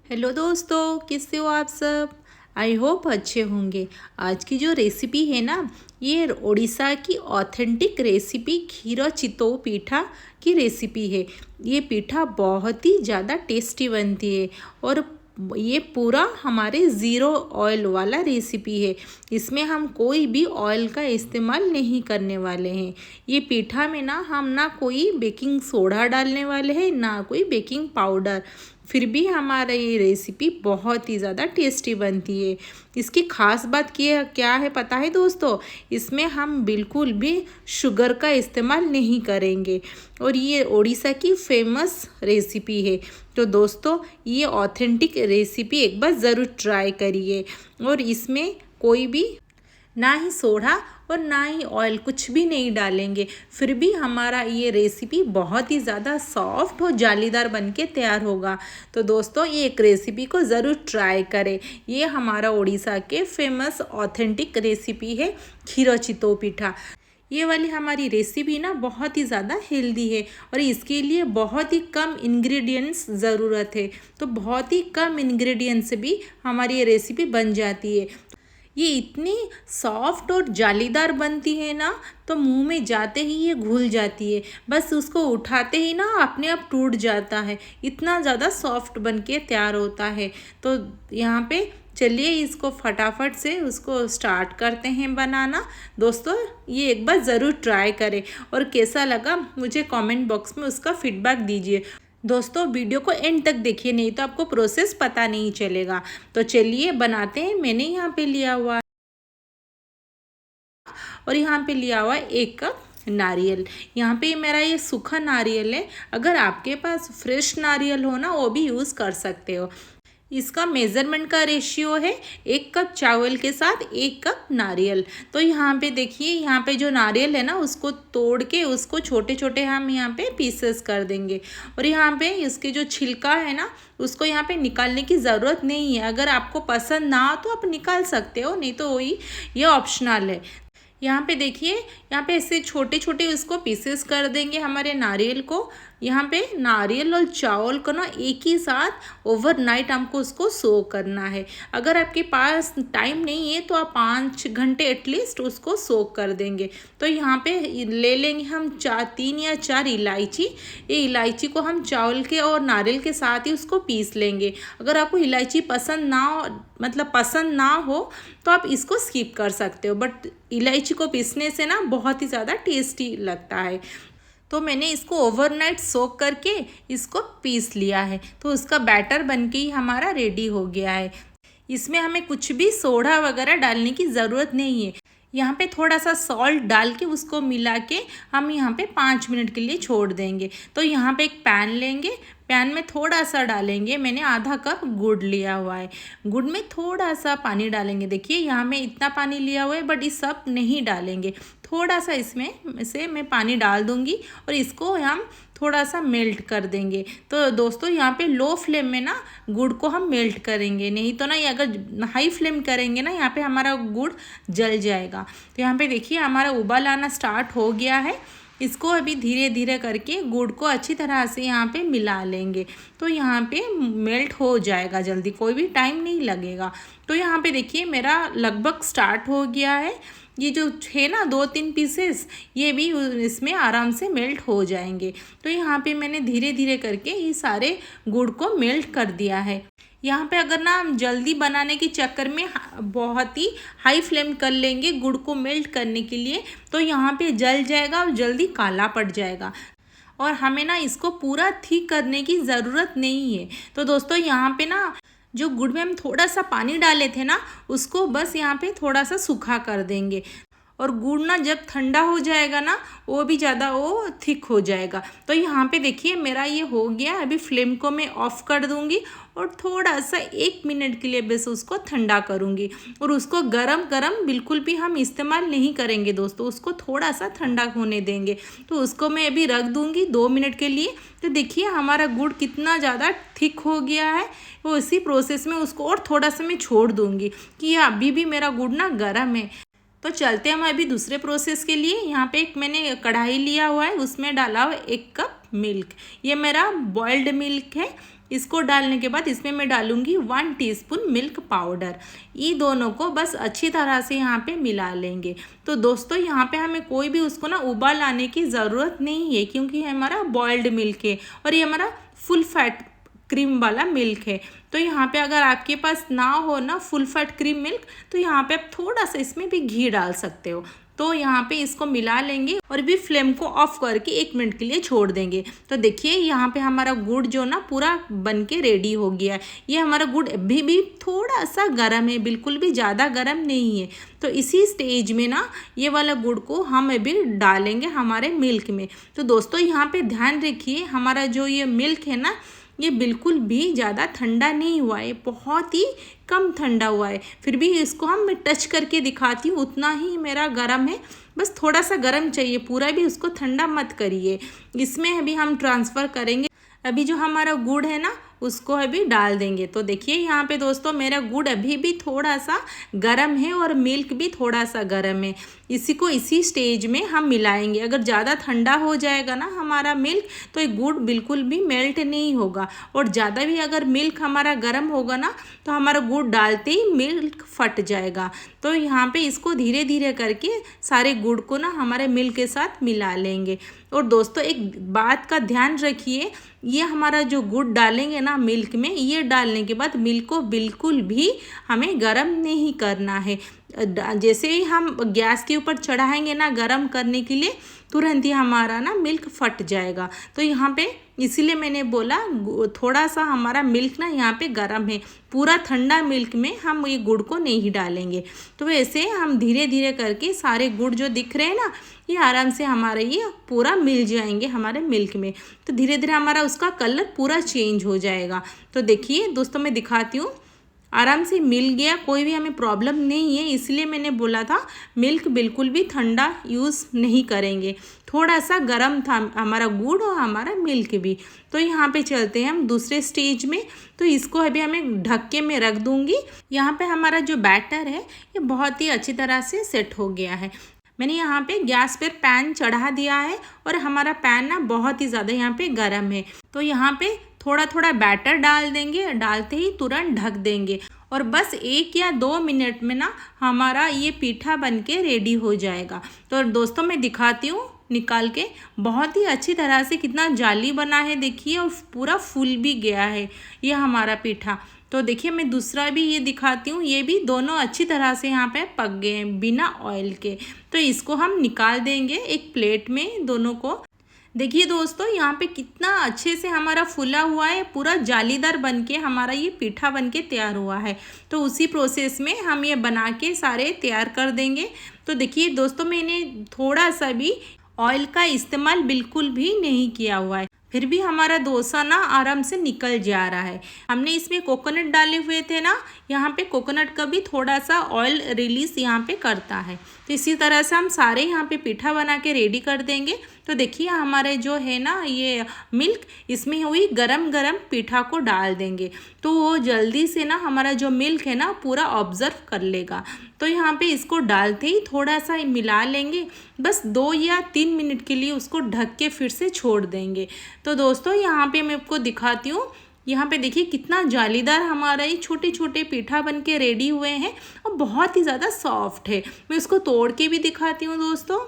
Hello दोस्तों, कैसे हो आप सब। आई होप अच्छे होंगे। आज की जो रेसिपी है ना, ये उड़ीसा की ऑथेंटिक रेसिपी खीरा चितोव पीठा की रेसिपी है। ये पीठा बहुत ही ज़्यादा टेस्टी बनती है और ये पूरा हमारे ज़ीरो ऑयल वाला रेसिपी है। इसमें हम कोई भी ऑयल का इस्तेमाल नहीं करने वाले हैं। ये पीठा में ना हम ना कोई बेकिंग सोडा डालने वाले हैं, ना कोई बेकिंग पाउडर। फिर भी हमारा ये रेसिपी बहुत ही ज़्यादा टेस्टी बनती है। इसकी ख़ास बात क्या है पता है दोस्तों, इसमें हम बिल्कुल भी शुगर का इस्तेमाल नहीं करेंगे और ये उड़ीसा की फेमस रेसिपी है। तो दोस्तों, ये ऑथेंटिक रेसिपी एक बार ज़रूर ट्राई करिए। और इसमें कोई भी ना ही सोडा और ना ही ऑयल कुछ भी नहीं डालेंगे, फिर भी हमारा ये रेसिपी बहुत ही ज़्यादा सॉफ्ट और जालीदार बनके तैयार होगा। तो दोस्तों, ये एक रेसिपी को ज़रूर ट्राई करें। ये हमारा उड़ीसा के फेमस ऑथेंटिक रेसिपी है खीरा चितोव पीठा। ये वाली हमारी रेसिपी ना बहुत ही ज़्यादा हेल्दी है और इसके लिए बहुत ही कम इंग्रेडिएंट्स ज़रूरत है। तो बहुत ही कम इंग्रेडिएंट्स से भी हमारी ये रेसिपी बन जाती है। ये इतनी सॉफ्ट और जालीदार बनती है ना, तो मुंह में जाते ही ये घुल जाती है। बस उसको उठाते ही ना अपने आप टूट जाता है, इतना ज़्यादा सॉफ्ट बन के तैयार होता है। तो यहाँ पे चलिए इसको फटाफट से उसको स्टार्ट करते हैं बनाना। दोस्तों, ये एक बार ज़रूर ट्राई करें और कैसा लगा मुझे कमेंट बॉक्स में उसका फीडबैक दीजिए। दोस्तों, वीडियो को एंड तक देखिए, नहीं तो आपको प्रोसेस पता नहीं चलेगा। तो चलिए बनाते हैं। मैंने यहाँ पे लिया हुआ और यहाँ पे लिया हुआ 1 कप नारियल। यहाँ पे मेरा ये सूखा नारियल है। अगर आपके पास फ्रेश नारियल हो ना, वो भी यूज़ कर सकते हो। इसका मेज़रमेंट का रेशियो है 1 कप चावल के साथ 1 कप नारियल। तो यहाँ पे देखिए, यहाँ पे जो नारियल है ना, उसको तोड़ के उसको छोटे छोटे हम यहाँ पे पीसेस कर देंगे। और यहाँ पे इसके जो छिलका है ना, उसको यहाँ पे निकालने की ज़रूरत नहीं है। अगर आपको पसंद ना हो तो आप निकाल सकते हो, नहीं तो वही ये ऑप्शनल है। यहाँ पे देखिए, यहाँ पे ऐसे छोटे छोटे उसको पीसेस कर देंगे हमारे नारियल को। यहाँ पे नारियल और चावल को ना एक ही साथ ओवरनाइट हमको उसको सो करना है। अगर आपके पास टाइम नहीं है तो आप 5 घंटे एटलीस्ट उसको सोक कर देंगे। तो यहाँ पे ले लेंगे हम 3 या 4 इलायची। ये इलायची को हम चावल के और नारियल के साथ ही उसको पीस लेंगे। अगर आपको इलायची पसंद ना हो, मतलब पसंद ना हो, तो आप इसको स्किप कर सकते हो। बट इलायची को पीसने से ना बहुत ही ज़्यादा टेस्टी लगता है। तो मैंने इसको ओवरनाइट सोक करके इसको पीस लिया है। तो उसका बैटर बनके ही हमारा रेडी हो गया है। इसमें हमें कुछ भी सोडा वगैरह डालने की ज़रूरत नहीं है। यहाँ पे थोड़ा सा सॉल्ट डाल के उसको मिला के हम यहाँ पे 5 मिनट के लिए छोड़ देंगे। तो यहाँ पे एक पैन लेंगे, पैन में थोड़ा सा डालेंगे, मैंने आधा कप गुड़ लिया हुआ है। गुड़ में थोड़ा सा पानी डालेंगे। देखिए, यहाँ में इतना पानी लिया हुआ है, बट ये सब नहीं डालेंगे। थोड़ा सा इसमें से मैं पानी डाल दूँगी और इसको हम थोड़ा सा मेल्ट कर देंगे। तो दोस्तों, यहाँ पे लो फ्लेम में ना गुड़ को हम मेल्ट करेंगे, नहीं तो ना ये अगर हाई फ्लेम करेंगे ना, यहाँ पे हमारा गुड़ जल जाएगा। तो यहाँ पे देखिए, हमारा उबाल आना स्टार्ट हो गया है। इसको अभी धीरे धीरे करके गुड़ को अच्छी तरह से यहाँ पे मिला लेंगे। तो यहाँ पे मेल्ट हो जाएगा जल्दी, कोई भी टाइम नहीं लगेगा। तो यहाँ पे देखिए, मेरा लगभग स्टार्ट हो गया है। ये जो है ना 2-3 पीसेस, ये भी इसमें आराम से मेल्ट हो जाएंगे। तो यहाँ पे मैंने धीरे धीरे करके ये सारे गुड़ को मेल्ट कर दिया है। यहाँ पे अगर ना हम जल्दी बनाने के चक्कर में बहुत ही हाई फ्लेम कर लेंगे गुड़ को मेल्ट करने के लिए, तो यहाँ पे जल जाएगा और जल्दी काला पड़ जाएगा। और हमें ना इसको पूरा थिक करने की ज़रूरत नहीं है। तो दोस्तों, यहाँ पे ना जो गुड़ में हम थोड़ा सा पानी डाले थे ना, उसको बस यहाँ पे थोड़ा सा सूखा कर देंगे। और गुड़ ना जब ठंडा हो जाएगा ना, वो भी ज़्यादा वो थिक हो जाएगा। तो यहाँ पे देखिए, मेरा ये हो गया। अभी फ्लेम को मैं ऑफ़ कर दूँगी और थोड़ा सा 1 मिनट के लिए बस उसको ठंडा करूँगी। और उसको गरम गरम बिल्कुल भी हम इस्तेमाल नहीं करेंगे दोस्तों, उसको थोड़ा सा ठंडा होने देंगे। तो उसको मैं अभी रख दूँगी 2 मिनट के लिए। तो देखिए, हमारा गुड़ कितना ज़्यादा थिक हो गया है। वो इसी प्रोसेस में उसको और थोड़ा सा मैं छोड़ दूँगी कि अभी भी मेरा गुड़ ना गर्म है। तो चलते हैं हम अभी दूसरे प्रोसेस के लिए। यहाँ पे एक मैंने कढ़ाई लिया हुआ है, उसमें डाला हुआ 1 कप मिल्क। ये मेरा बॉइल्ड मिल्क है। इसको डालने के बाद इसमें मैं डालूंगी 1 टीस्पून मिल्क पाउडर। ये दोनों को बस अच्छी तरह से यहाँ पे मिला लेंगे। तो दोस्तों यहाँ पे हमें कोई भी उसको ना उबाल आने की ज़रूरत नहीं है, क्योंकि हमारा बॉइल्ड मिल्क है और ये हमारा फुल फैट क्रीम वाला मिल्क है। तो यहाँ पे अगर आपके पास ना हो ना फुल फैट क्रीम मिल्क, तो यहाँ पे आप थोड़ा सा इसमें भी घी डाल सकते हो। तो यहाँ पे इसको मिला लेंगे और भी फ्लेम को ऑफ करके 1 मिनट के लिए छोड़ देंगे। तो देखिए यहाँ पे हमारा गुड़ जो ना पूरा बन के रेडी हो गया है। ये हमारा गुड़ अभी भी थोड़ा सा गर्म है, बिल्कुल भी ज़्यादा गर्म नहीं है। तो इसी स्टेज में ना ये वाला गुड़ को हम अभी डालेंगे हमारे मिल्क में। तो दोस्तों यहाँ पे ध्यान रखिए, हमारा जो ये मिल्क है ना, ये बिल्कुल भी ज़्यादा ठंडा नहीं हुआ है, बहुत ही कम ठंडा हुआ है। फिर भी इसको हम टच करके दिखाती हूँ, उतना ही मेरा गरम है, बस थोड़ा सा गरम चाहिए, पूरा भी उसको ठंडा मत करिए। इसमें अभी हम ट्रांसफ़र करेंगे, अभी जो हमारा गुड़ है ना उसको अभी डाल देंगे। तो देखिए यहाँ पे दोस्तों मेरा गुड़ अभी भी थोड़ा सा गरम है और मिल्क भी थोड़ा सा गरम है। इसी को इसी स्टेज में हम मिलाएंगे। अगर ज़्यादा ठंडा हो जाएगा ना हमारा मिल्क, तो ये गुड़ बिल्कुल भी मेल्ट नहीं होगा, और ज़्यादा भी अगर मिल्क हमारा गरम होगा ना, तो हमारा गुड़ डालते ही मिल्क फट जाएगा। तो यहाँ पे इसको धीरे धीरे करके सारे गुड़ को ना हमारे मिल्क के साथ मिला लेंगे। और दोस्तों एक बात का ध्यान रखिए, ये हमारा जो गुड़ डालेंगे ना मिल्क में, ये डालने के बाद मिल्क को बिल्कुल भी हमें गरम नहीं करना है। जैसे ही हम गैस के ऊपर चढ़ाएंगे ना गरम करने के लिए, तुरंत ही हमारा ना मिल्क फट जाएगा। तो यहाँ पे इसीलिए मैंने बोला थोड़ा सा हमारा मिल्क ना यहाँ पे गरम है, पूरा ठंडा मिल्क में हम ये गुड़ को नहीं डालेंगे। तो वैसे हम धीरे धीरे करके सारे गुड़ जो दिख रहे हैं ना, ये आराम से हमारे ये पूरा मिल जाएंगे हमारे मिल्क में। तो धीरे धीरे हमारा उसका कलर पूरा चेंज हो जाएगा। तो देखिए दोस्तों मैं दिखाती हूँ, आराम से मिल गया, कोई भी हमें प्रॉब्लम नहीं है। इसलिए मैंने बोला था मिल्क बिल्कुल भी ठंडा यूज़ नहीं करेंगे, थोड़ा सा गर्म था हमारा गुड़ और हमारा मिल्क भी। तो यहाँ पे चलते हैं हम दूसरे स्टेज में। तो इसको अभी हमें ढक्के में रख दूँगी। यहाँ पे हमारा जो बैटर है ये बहुत ही अच्छी तरह से सेट हो गया है। मैंने यहाँ पे गैस पर पैन चढ़ा दिया है और हमारा पैन ना बहुत ही ज़्यादा यहाँ पे गर्म है। तो यहाँ पे थोड़ा थोड़ा बैटर डाल देंगे, डालते ही तुरंत ढक देंगे और बस 1 या 2 मिनट में ना हमारा ये पीठा बनके रेडी हो जाएगा। तो दोस्तों मैं दिखाती हूँ निकाल के, बहुत ही अच्छी तरह से कितना जाली बना है देखिए, और पूरा फूल भी गया है ये हमारा पीठा। तो देखिए मैं दूसरा भी ये दिखाती हूँ, ये भी दोनों अच्छी तरह से यहाँ पे पक गए हैं बिना ऑयल के। तो इसको हम निकाल देंगे एक प्लेट में दोनों को। देखिए दोस्तों यहाँ पे कितना अच्छे से हमारा फूला हुआ है, पूरा जालीदार बनके हमारा ये पीठा बनके तैयार हुआ है। तो उसी प्रोसेस में हम ये बना के सारे तैयार कर देंगे। तो देखिए दोस्तों मैंने थोड़ा सा भी ऑयल का इस्तेमाल बिल्कुल भी नहीं किया हुआ है, फिर भी हमारा डोसा ना आराम से निकल जा रहा है। हमने इसमें कोकोनट डाले हुए थे ना, यहाँ पे कोकोनट का भी थोड़ा सा ऑयल रिलीज यहाँ पे करता है। तो इसी तरह से हम सारे यहाँ पे पीठा बना के रेडी कर देंगे। तो देखिए हमारे जो है ना ये मिल्क, इसमें हुई गरम गरम पीठा को डाल देंगे, तो वो जल्दी से ना हमारा जो मिल्क है ना पूरा ऑब्जर्व कर लेगा। तो यहाँ पे इसको डालते ही थोड़ा सा मिला लेंगे, बस 2 या 3 मिनट के लिए उसको ढक के फिर से छोड़ देंगे। तो दोस्तों यहाँ पे मैं आपको दिखाती हूँ, यहाँ पे देखिए कितना जालीदार हमारा ये छोटे छोटे पीठा बन के रेडी हुए हैं और बहुत ही ज़्यादा सॉफ्ट है। मैं इसको तोड़ के भी दिखाती हूँ दोस्तों।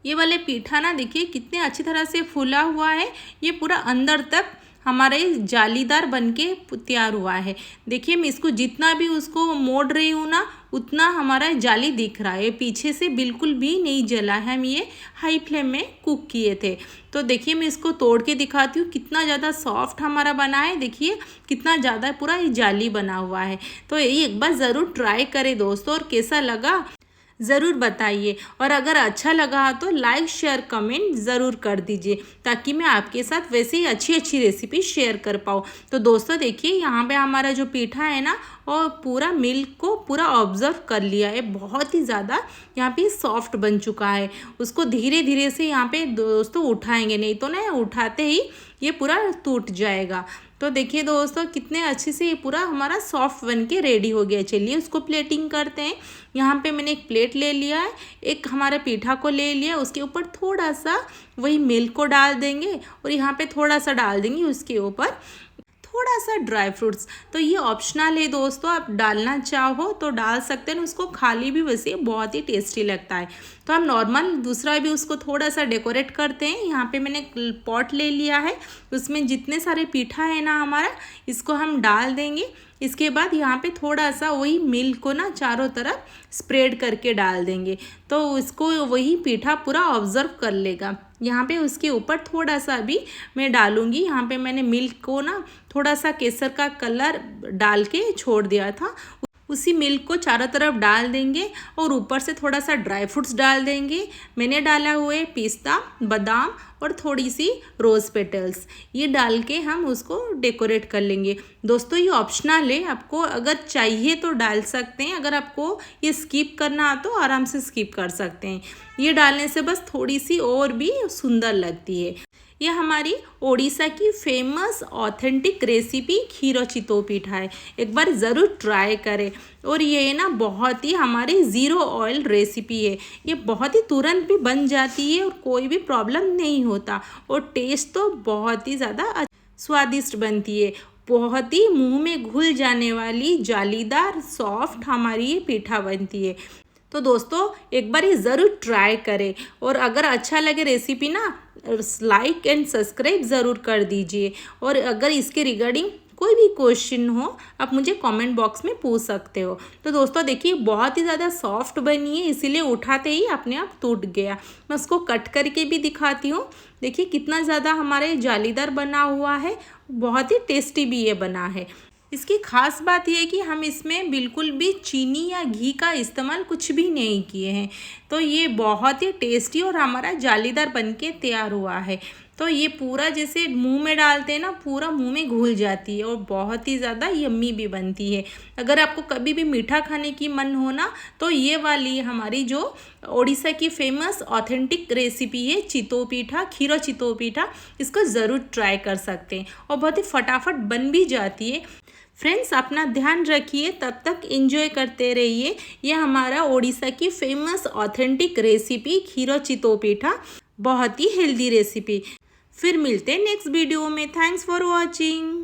ये वाले पीठा ना देखिए कितने अच्छी तरह से फूला हुआ है, ये पूरा अंदर तक हमारा ये जालीदार बनके तैयार हुआ है। देखिए मैं इसको जितना भी उसको मोड़ रही हूँ ना, उतना हमारा जाली दिख रहा है, पीछे से बिल्कुल भी नहीं जला है। हम ये हाई फ्लेम में कुक किए थे। तो देखिए मैं इसको तोड़ के दिखाती हूँ, कितना ज़्यादा सॉफ्ट हमारा बना है, देखिए कितना ज़्यादा पूरा ये जाली बना हुआ है। तो ये एक बार ज़रूर ट्राई करें दोस्तों, और कैसा लगा ज़रूर बताइए। और अगर अच्छा लगा तो लाइक शेयर कमेंट ज़रूर कर दीजिए, ताकि मैं आपके साथ वैसे ही अच्छी अच्छी रेसिपी शेयर कर पाऊँ। तो दोस्तों देखिए यहाँ पे हमारा जो पीठा है ना, और पूरा मिल्क को पूरा ऑब्जर्व कर लिया है, बहुत ही ज़्यादा यहाँ पे सॉफ्ट बन चुका है। उसको धीरे धीरे से यहाँ पे दोस्तों उठाएंगे, नहीं तो ना उठाते ही ये पूरा टूट जाएगा। तो देखिए दोस्तों कितने अच्छे से ये पूरा हमारा सॉफ्ट बन के रेडी हो गया। चलिए उसको प्लेटिंग करते हैं। यहाँ पे मैंने एक प्लेट ले लिया है, एक हमारे पीठा को ले लिया, उसके ऊपर थोड़ा सा वही मिल्क को डाल देंगे और यहाँ पे थोड़ा सा डाल देंगे उसके ऊपर थोड़ा सा ड्राई फ्रूट्स। तो ये ऑप्शनल है दोस्तों, आप डालना चाहो तो डाल सकते हैं, उसको खाली भी वैसे बहुत ही टेस्टी लगता है। तो हम नॉर्मल दूसरा भी उसको थोड़ा सा डेकोरेट करते हैं। यहाँ पे मैंने पॉट ले लिया है, उसमें जितने सारे पीठा है ना हमारा, इसको हम डाल देंगे। इसके बाद यहाँ पे थोड़ा सा वही मिल्क को ना चारों तरफ स्प्रेड करके डाल देंगे, तो उसको वही पीठा पूरा ऑब्जर्व कर लेगा। यहाँ पे उसके ऊपर थोड़ा सा भी मैं डालूँगी। यहाँ पे मैंने मिल्क को ना थोड़ा सा केसर का कलर डाल के छोड़ दिया था, उसी मिल्क को चारों तरफ डाल देंगे और ऊपर से थोड़ा सा ड्राई फ्रूट्स डाल देंगे। मैंने डाला हुए पिस्ता, बादाम और थोड़ी सी रोज़ पेटल्स, ये डाल के हम उसको डेकोरेट कर लेंगे। दोस्तों ये ऑप्शनल है, आपको अगर चाहिए तो डाल सकते हैं, अगर आपको ये स्किप करना हो तो आराम से स्किप कर सकते हैं। ये डालने से बस थोड़ी सी और भी सुंदर लगती है। ये हमारी ओडिशा की फेमस ऑथेंटिक रेसिपी खीरो चितोव पीठा है, एक बार ज़रूर ट्राई करें। और ये ना बहुत ही हमारी ज़ीरो ऑयल रेसिपी है, ये बहुत ही तुरंत भी बन जाती है और कोई भी प्रॉब्लम नहीं होता, और टेस्ट तो बहुत ही ज़्यादा स्वादिष्ट बनती है। बहुत ही मुंह में घुल जाने वाली जालीदार सॉफ्ट हमारी ये पीठा बनती है। तो दोस्तों एक बार ये ज़रूर ट्राई करें, और अगर अच्छा लगे रेसिपी ना लाइक एंड सब्सक्राइब ज़रूर कर दीजिए। और अगर इसके रिगार्डिंग कोई भी क्वेश्चन हो आप मुझे कमेंट बॉक्स में पूछ सकते हो। तो दोस्तों देखिए बहुत ही ज़्यादा सॉफ्ट बनी है, इसीलिए उठाते ही अपने आप टूट गया। मैं उसको कट करके भी दिखाती हूँ, देखिए कितना ज़्यादा हमारे जालीदार बना हुआ है, बहुत ही टेस्टी भी ये बना है। इसकी खास बात यह है कि हम इसमें बिल्कुल भी चीनी या घी का इस्तेमाल कुछ भी नहीं किए हैं, तो ये बहुत ही टेस्टी और हमारा जालीदार बनके तैयार हुआ है। तो ये पूरा जैसे मुंह में डालते हैं ना, पूरा मुंह में घुल जाती है और बहुत ही ज़्यादा यम्मी भी बनती है। अगर आपको कभी भी मीठा खाने की मन हो ना, तो ये वाली हमारी जो ओडिशा की फेमस ऑथेंटिक रेसिपी है चितोव पीठा, खीरो चितोव पीठा, इसको ज़रूर ट्राई कर सकते हैं और बहुत ही फटाफट बन भी जाती है। फ्रेंड्स अपना ध्यान रखिए, तब तक एंजॉय करते रहिए। ये हमारा ओडिशा की फेमस ऑथेंटिक रेसिपी खीरो चितोव पीठा, बहुत ही हेल्दी रेसिपी। फिर मिलते हैं नेक्स्ट वीडियो में। Thanks for watching.